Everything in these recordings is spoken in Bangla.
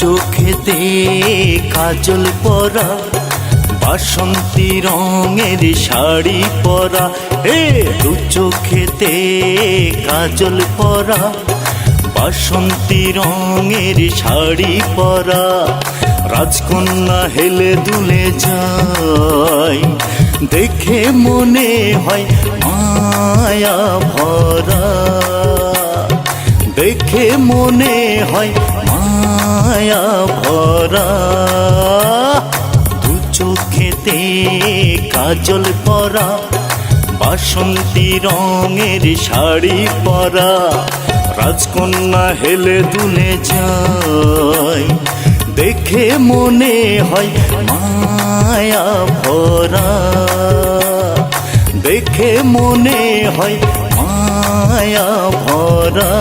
চোখেতে কাজল পরা, বাসন্তী রঙের শাড়ি পরা। দু চোখেতে কাজল পরা, বাসন্তী রঙের শাড়ি পরা। রাজকন্যা হেলে দুলে যায়, দেখে মনে হয় মায়া ভরা, দেখে মনে হয় মায়া ভরা। দু চোখেতে কাজল পরা, বাসন্তী রঙের শাড়ি পরা। রাজকন্যা হেলে দুলে যায়, দেখে মনে হয় মায়া ভরা, দেখে মনে হয় মায়া ভরা।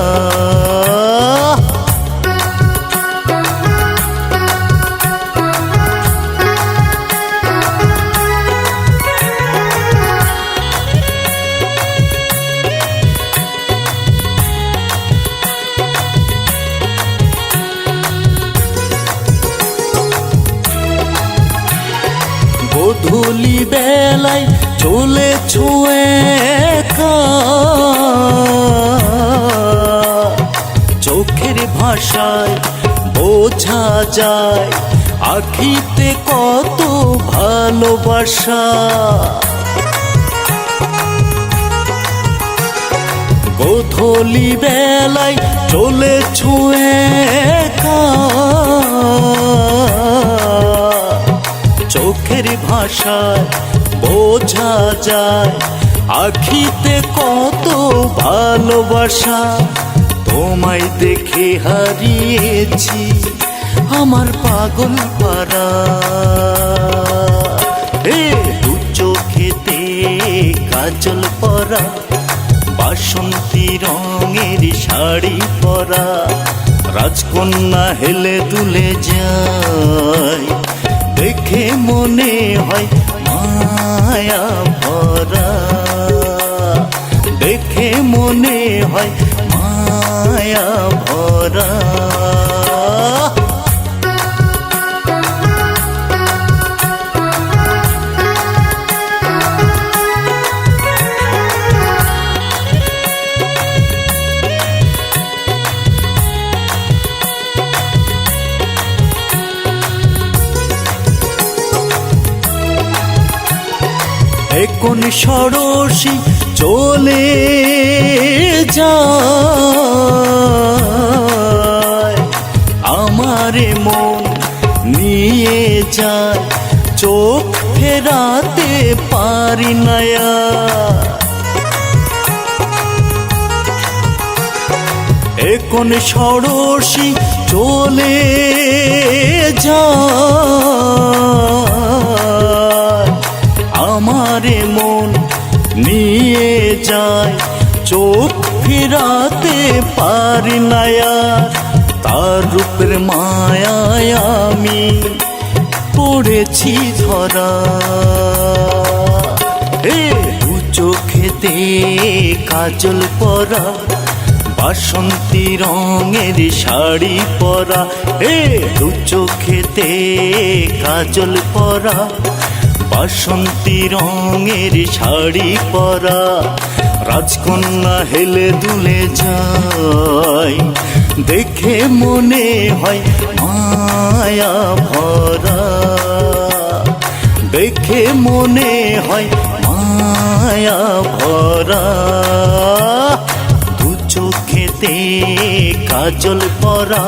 গোধূলি বেলায় চলেছ একা, চোখের ভাষায় বোঝা যায় আখিতে কত ভালোবাসা। গোধূলি বেলায় চলেছ একা, চোখের ভাষায় বোঝা যায় আখিতে কত ভালোবাসা। তোমায় দেখে হারিয়েছি আমার পাগল পারা। দু চোখেতে কাজল পরা, বাসন্তী রঙের শাড়ি পরা। রাজকন্যা হেলে দুলে যায়, দেখে মনে হয় মায়া ভরা, দেখে মনে হয় মায়া ভরা। কোন ষোড়শী চলে যায়, আমারে মন নিয়ে যায়, চোখ ফেরাতে পারি না। কোন ষোড়শী চলে যায়, আমারে মন নিয়ে যায়, চোখ ফিরাতে পারি না। তার রূপের মায়ায় আমি পড়েছি ধরা। দু চোখেতে কাজল পরা, বাসন্তী রঙের শাড়ি পরা। দু চোখেতে কাজল পরা, বাসন্তী রঙের শাড়ি পরা। রাজকন্যা হেলে দুলে যায়, দেখে মনে হয় মায়া ভরা, দেখে মনে হয় মায়া ভরা। দু চোখেতে কাজল পরা,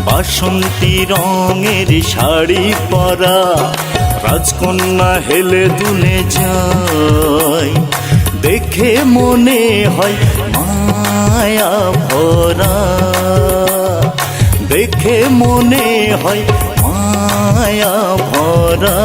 বাসন্তী রঙের শাড়ি পরা। রাজকন্যা হেলে দুলে যায়, দেখে মনে হয় মায়া ভরা, দেখে মনে হয় মায়া ভরা।